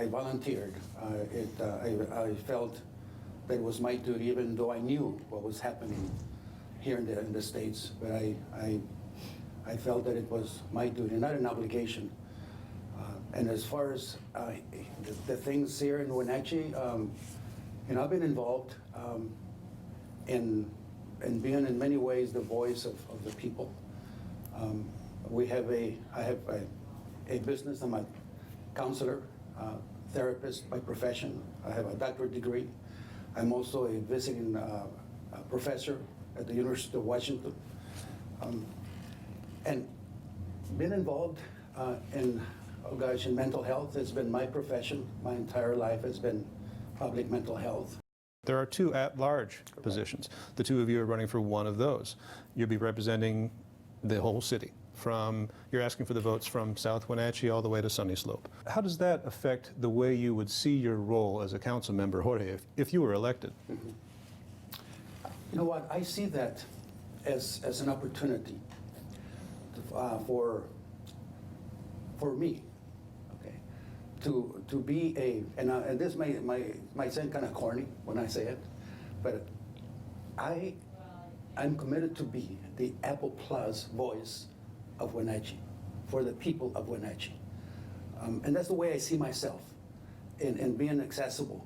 volunteered. I felt that it was my duty, even though I knew what was happening here in the States. But I felt that it was my duty, not an obligation. And as far as the things here in Wenatchee, I've been involved in being in many ways the voice of the people. I have a business. I'm a counselor, therapist by profession. I have a doctorate degree. I'm also a visiting professor at the University of Washington. And been involved in mental health. It's been my profession. My entire life has been public mental health. There are 2 at-large positions. The 2 of you are running for one of those. You'll be representing the whole city. You're asking for the votes from South Wenatchee all the way to Sunny Slope. How does that affect the way you would see your role as a council member, Jorge, if you were elected? Mm-hmm. You know what? I see that as an opportunity for me, okay, to be and this might sound kind of corny when I say it, but I'm committed to be the Apple Plus voice of Wenatchee, for the people of Wenatchee. And that's the way I see myself, in being accessible,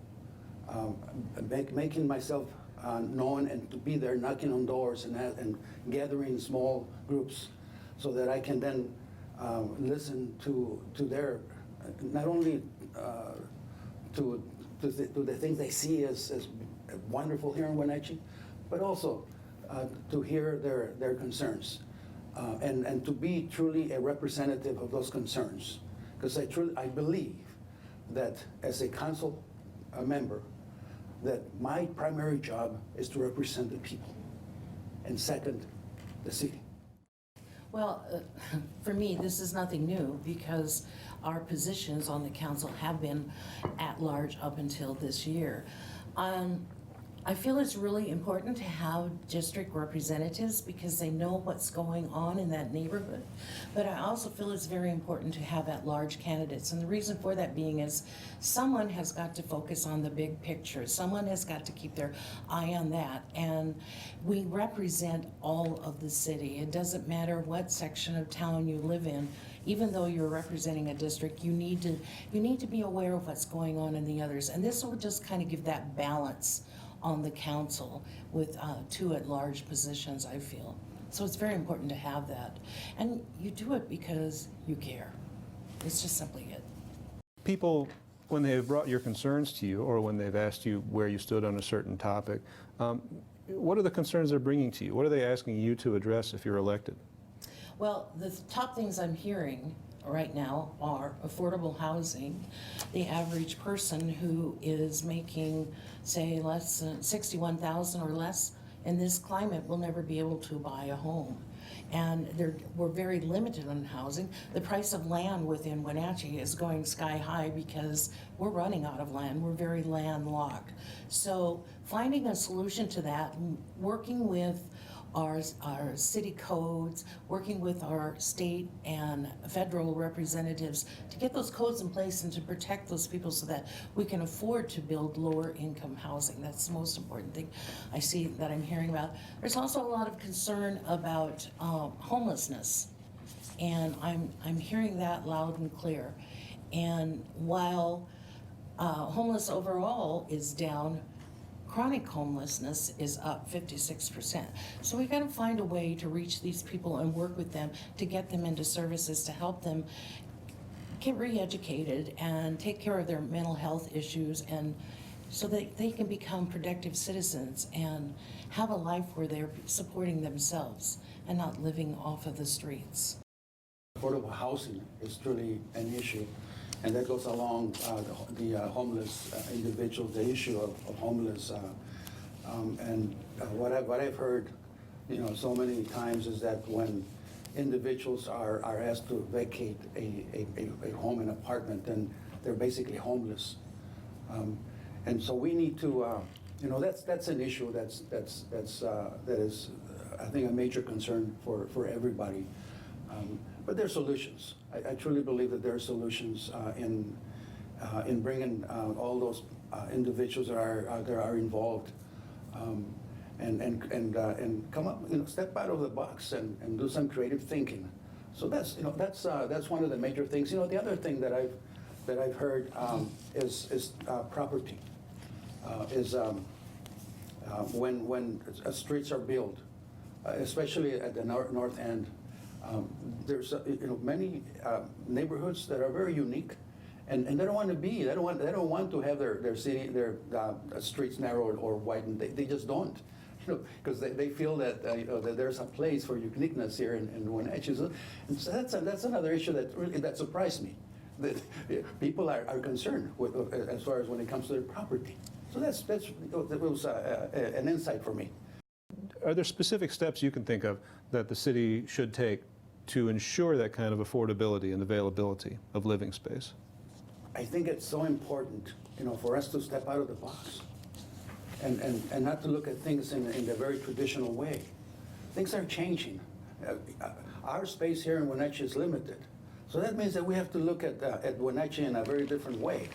making myself known, and to be there knocking on doors and gathering small groups so that I can then listen to their, not only to the things they see as wonderful here in Wenatchee, but also to hear their concerns. And to be truly a representative of those concerns. Because I believe that as a council member, that my primary job is to represent the people. And second, the city. Well, for me, this is nothing new because our positions on the council have been at large up until this year. I feel it's really important to have district representatives because they know what's going on in that neighborhood. But I also feel it's very important to have at-large candidates. And the reason for that being is someone has got to focus on the big picture. Someone has got to keep their eye on that. And we represent all of the city. It doesn't matter what section of town you live in. Even though you're representing a district, you need to be aware of what's going on in the others. And this will just kind of give that balance on the council with two at-large positions, I feel. So it's very important to have that. And you do it because you care. It's just simply it. People, when they have brought your concerns to you or when they've asked you where you stood on a certain topic, what are the concerns they're bringing to you? What are they asking you to address if you're elected? Well, the top things I'm hearing right now are affordable housing. The average person who is making, say, less than $61,000 or less in this climate will never be able to buy a home. And we're very limited on housing. The price of land within Wenatchee is going sky high because we're running out of land. We're very landlocked. So finding a solution to that, working with our city codes, working with our state and federal representatives to get those codes in place and to protect those people so that we can afford to build lower income housing. That's the most important thing I see that I'm hearing about. There's also a lot of concern about homelessness, and I'm hearing that loud and clear. And while homeless overall is down, chronic homelessness is up 56%. So we've got to find a way to reach these people and work with them to get them into services to help them get re-educated and take care of their mental health issues, and so that they can become productive citizens and have a life where they're supporting themselves and not living off of the streets. Affordable housing is truly an issue. And that goes along the homeless individuals, the issue of homeless. What I've heard, so many times is that when individuals are asked to vacate a home, an apartment, then they're basically homeless. And so we need to, that's an issue that is, I think, a major concern for everybody. But there are solutions. I truly believe that there are solutions in bringing all those individuals that are involved and come up, step out of the box and do some creative thinking. So that's one of the major things. The other thing that I've heard is property. When streets are built, especially at the north end. There's many neighborhoods that are very unique, and they don't want to be. They don't want to have their streets narrowed or widened. They just don't, because they feel that that there's a place for uniqueness here in Wenatchee. And so that's another issue that surprised me. That people are concerned with as far as when it comes to their property. So that was an insight for me. Are there specific steps you can think of that the city should take to ensure that kind of affordability and availability of living space? I think it's so important, for us to step out of the box and not to look at things in the very traditional way. Things are changing. Our space here in Wenatchee is limited. So that means that we have to look at Wenatchee in a very different way.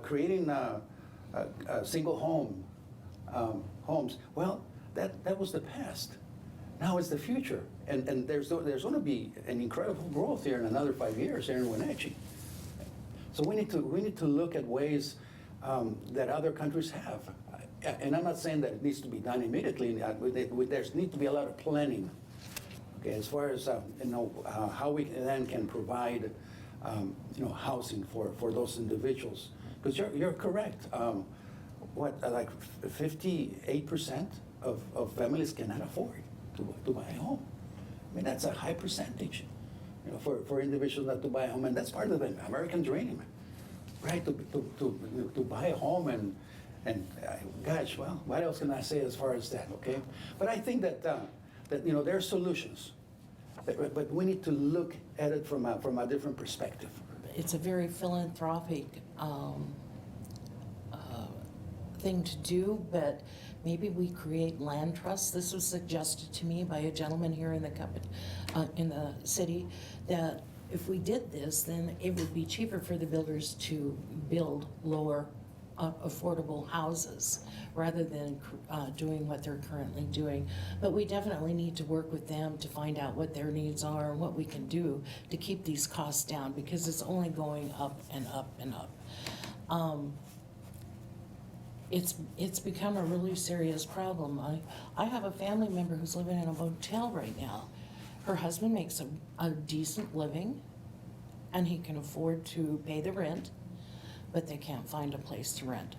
Creating a single homes, well, that was the past. Now it's the future, and there's going to be an incredible growth here in another 5 years here in Wenatchee. So we need to look at ways that other countries have, and I'm not saying that it needs to be done immediately. There needs to be a lot of planning. Okay, as far as how we then can provide housing for those individuals, because you're correct. Like 58% of families cannot afford to buy a home. I mean, that's a high percentage, for individuals not to buy a home, and that's part of the American dream, right? To buy a home and gosh, well, what else can I say as far as that? Okay, but I think that there are solutions, but we need to look at it from a different perspective. It's a very philanthropic thing to do, but maybe we create land trusts. This was suggested to me by a gentleman here in the company, in the city, that if we did this, then it would be cheaper for the builders to build lower affordable houses rather than doing what they're currently doing. But we definitely need to work with them to find out what their needs are and what we can do to keep these costs down, because it's only going up and up and up. It's become a really serious problem. I have a family member who's living in a motel right now. Her husband makes a decent living and he can afford to pay the rent, but they can't find a place to rent.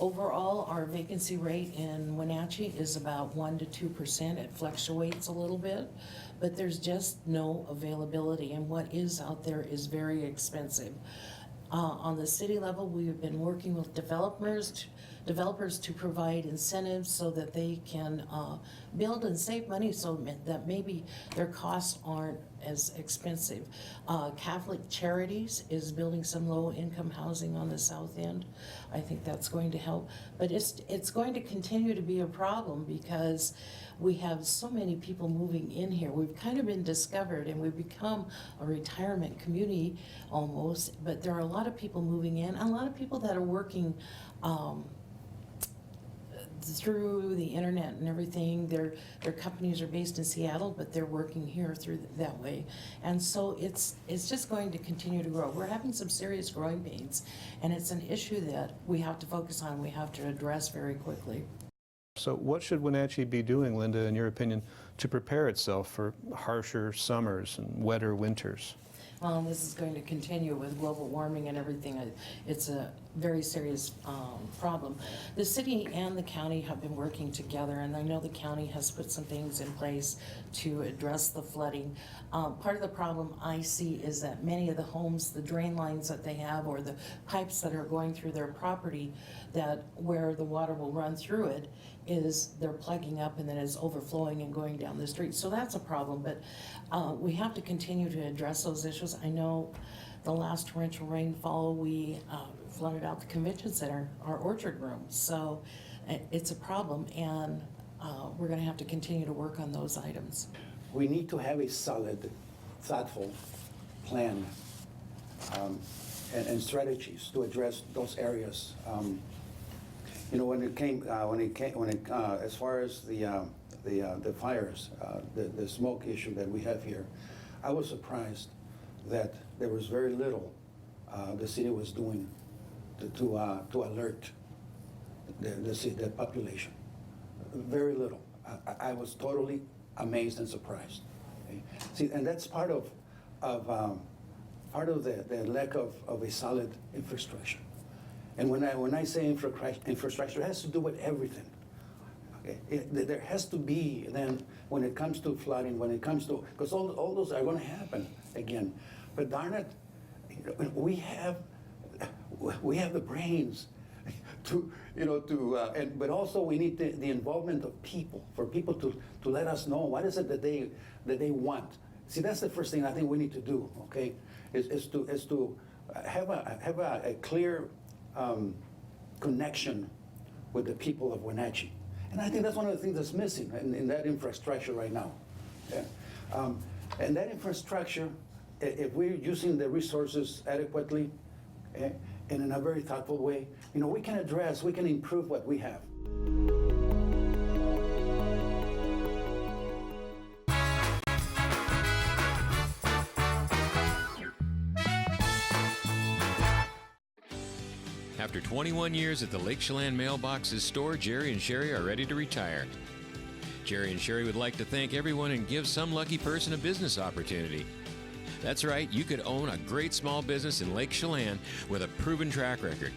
Overall, our vacancy rate in Wenatchee is about 1% to 2%. It fluctuates a little bit, but there's just no availability, and what is out there is very expensive. On the city level, we have been working with developers to provide incentives so that they can build and save money so that maybe their costs aren't as expensive. Catholic Charities is building some low-income housing on the south end. I think that's going to help, but it's going to continue to be a problem because we have so many people moving in here. We've kind of been discovered and we've become a retirement community almost, but there are a lot of people moving in, a lot of people that are working through the internet and everything. Their companies are based in Seattle, but they're working here through that way. And so it's just going to continue to grow. We're having some serious growing pains, and it's an issue that we have to focus on, we have to address very quickly. So what should Wenatchee be doing, Linda, in your opinion, to prepare itself for harsher summers and wetter winters? This is going to continue with global warming and everything. It's a very serious problem. The city and the county have been working together, and I know the county has put some things in place to address the flooding. Part of the problem I see is that many of the homes, the drain lines that they have or the pipes that are going through their property, that where the water will run through it, is they're plugging up and then it's overflowing and going down the street. So that's a problem, but we have to continue to address those issues. I know the last torrential rainfall, we flooded out the convention center, our orchard room. So it's a problem, and we're gonna have to continue to work on those items. We need to have a solid, thoughtful plan and strategies to address those areas. You know, as far as the fires, the smoke issue that we have here, I was surprised that there was very little the city was doing to alert the population. Very little. I was totally amazed and surprised. Okay? See, and that's part of the lack of a solid infrastructure. And when I say infrastructure, it has to do with everything. Okay? There has to be then, when it comes to flooding, when it comes to, because all those are going to happen again. But darn it, we have the brains to, but also we need the involvement of people, for people to let us know what is it that they want. See, that's the first thing I think we need to do. Okay, is to have a clear connection with the people of Wenatchee. And I think that's one of the things that's missing in that infrastructure right now. Yeah. And that infrastructure, if we're using the resources adequately and in a very thoughtful way, we can improve what we have. After 21 years at the Lake Chelan Mailboxes store, Jerry and Sherry are ready to retire. Jerry and Sherry would like to thank everyone and give some lucky person a business opportunity. That's right, you could own a great small business in Lake Chelan with a proven track record.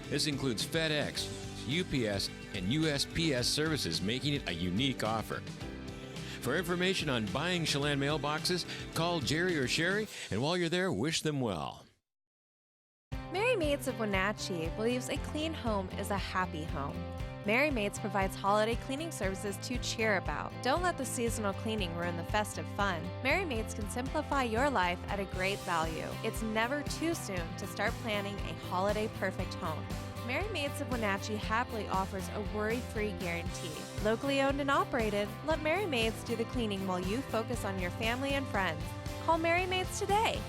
This includes FedEx, UPS, and USPS services, making it a unique offer. For information on buying Chelan mailboxes, call Jerry or Sherry, and while you're there, wish them well. Mary Mates of Wenatchee believes a clean home is a happy home. Merry Maids provides holiday cleaning services to cheer about. Don't let the seasonal cleaning ruin the festive fun. Merry Maids can simplify your life at a great value. It's never too soon to start planning a holiday perfect home. Merry Maids of Wenatchee happily offers a worry-free guarantee. Locally owned and operated, let Merry Maids do the cleaning while you focus on your family and friends. Call Merry Maids today.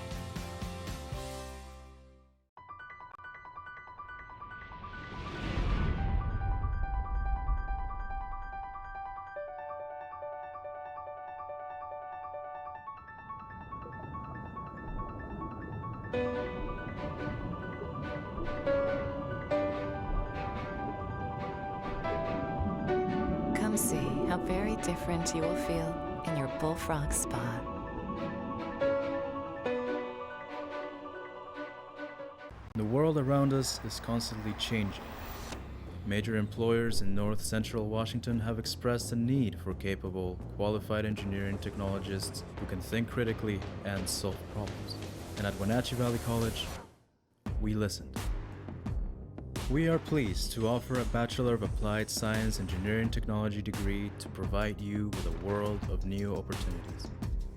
Come see how very different you will feel in your Bullfrog Spa. The world around us is constantly changing. Major employers in north central Washington have expressed a need for capable, qualified engineering technologists who can think critically and solve problems. And at Wenatchee Valley College, we listened. We are pleased to offer a Bachelor of Applied Science Engineering Technology degree to provide you with a world of new opportunities.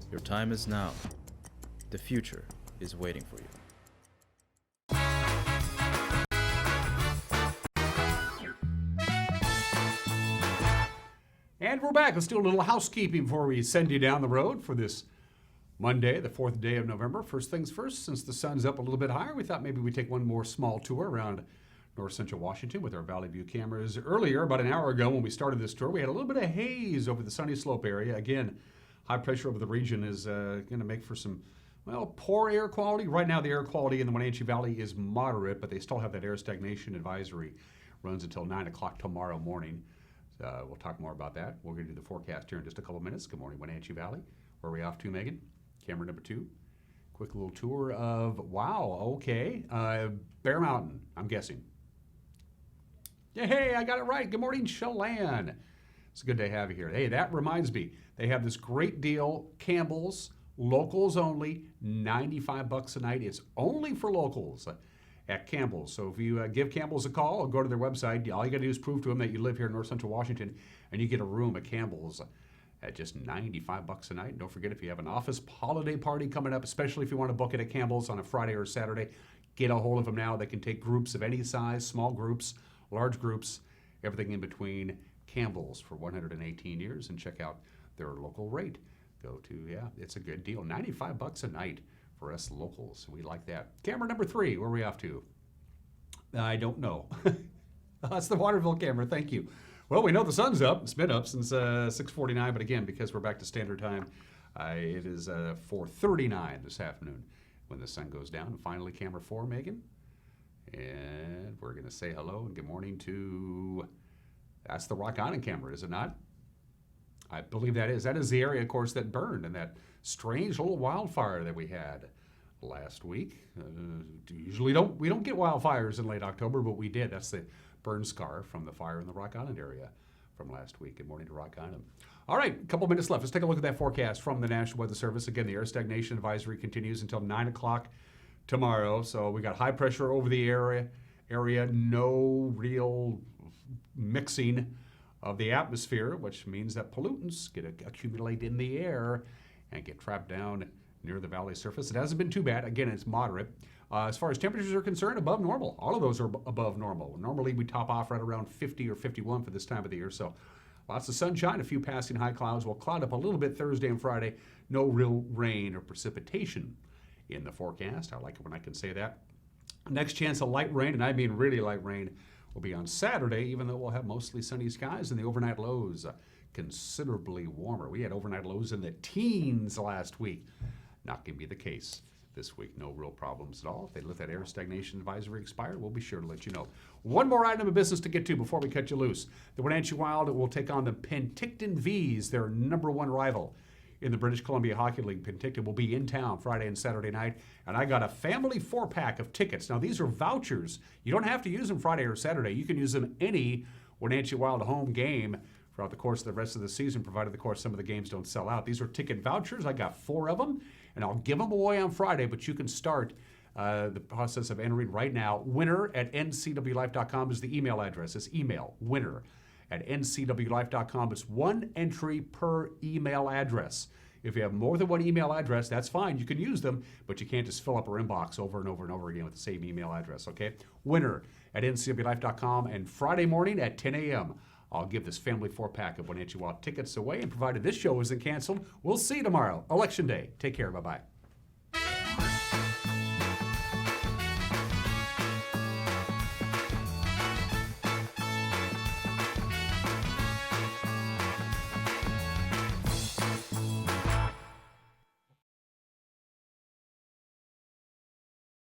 Your time is now. The future is waiting for you. And we're back. Let's do a little housekeeping before we send you down the road for this Monday, the 4th day of November. First things first, since the sun's up a little bit higher, we thought maybe we'd take one more small tour around north central Washington with our Valley View cameras. Earlier, about an hour ago when we started this tour, we had a little bit of haze over the Sunny Slope area. Again, high pressure over the region is going to make for some, well, poor air quality. Right now, the air quality in the Wenatchee Valley is moderate, but they still have that air stagnation advisory. Runs until 9 o'clock tomorrow morning. We'll talk more about that. We're going to do the forecast here in just a couple minutes. Good morning, Wenatchee Valley. Where are we off to, Megan? Camera number 2. Quick little tour of, wow, okay, Bear Mountain, I'm guessing. Yeah, hey, I got it right. Good morning, Chelan. It's good to have you here. Hey, that reminds me, they have this great deal, Campbell's, locals only, $95 a night. It's only for locals at Campbell's. So if you give Campbell's a call or go to their website, all you got to do is prove to them that you live here in north central Washington, and you get a room at Campbell's at just $95 a night. And don't forget, if you have an office holiday party coming up, especially if you want to book it at Campbell's on a Friday or Saturday, get a hold of them now. They can take groups of any size, small groups, large groups, everything in between. Campbell's for 118 years, and check out their local rate. Go to, yeah, it's a good deal. $95 a night for us locals. We like that. Camera number 3, where are we off to? I don't know. That's the Waterville camera, thank you. Well, we know the sun's up. It's been up since 6:49, but again, because we're back to standard time, it is 4:39 this afternoon when the sun goes down. And finally, camera 4, Megan. And we're going to say hello and good morning to, that's the Rock Island camera, is it not? I believe that is. That is the area, of course, that burned in that strange little wildfire that we had last week. Usually we don't get wildfires in late October, but we did. That's the burn scar from the fire in the Rock Island area from last week. Good morning to Rock Island. All right, a couple minutes left. Let's take a look at that forecast from the National Weather Service. Again, the air stagnation advisory continues until 9 o'clock tomorrow. So we got high pressure over the area, no real mixing of the atmosphere, which means that pollutants get accumulate in the air and get trapped down near the valley surface. It hasn't been too bad. Again, it's moderate. As far as temperatures are concerned, above normal. All of those are above normal. Normally, we top off right around 50 or 51 for this time of the year. So lots of sunshine, a few passing high clouds. We'll cloud up a little bit Thursday and Friday. No real rain or precipitation in the forecast. I like it when I can say that. Next chance of light rain, and I mean really light rain, will be on Saturday, even though we'll have mostly sunny skies and the overnight lows considerably warmer. We had overnight lows in the teens last week. Not going to be the case this week. No real problems at all. If they let that air stagnation advisory expire, we'll be sure to let you know. One more item of business to get to before we cut you loose. The Wenatchee Wild will take on the Penticton Vees, their number 1 rival in the British Columbia Hockey League. Penticton will be in town Friday and Saturday night, and I got a family 4-pack of tickets. Now, these are vouchers. You don't have to use them Friday or Saturday. You can use them any Wenatchee Wild home game throughout the course of the rest of the season, provided, of course, some of the games don't sell out. These are ticket vouchers. I got 4 of them, and I'll give them away on Friday, but you can start the process of entering right now. winner@ncwlife.com is the email address. It's email, winner@ncwlife.com. It's one entry per email address. If you have more than one email address, that's fine. You can use them, but you can't just fill up our inbox over and over and over again with the same email address, okay? Winner@ncwlife.com. And Friday morning at 10 a.m., I'll give this family 4-pack of Wenatchee Wild tickets away. And provided this show isn't canceled, we'll see you tomorrow, Election Day. Take care. Bye-bye.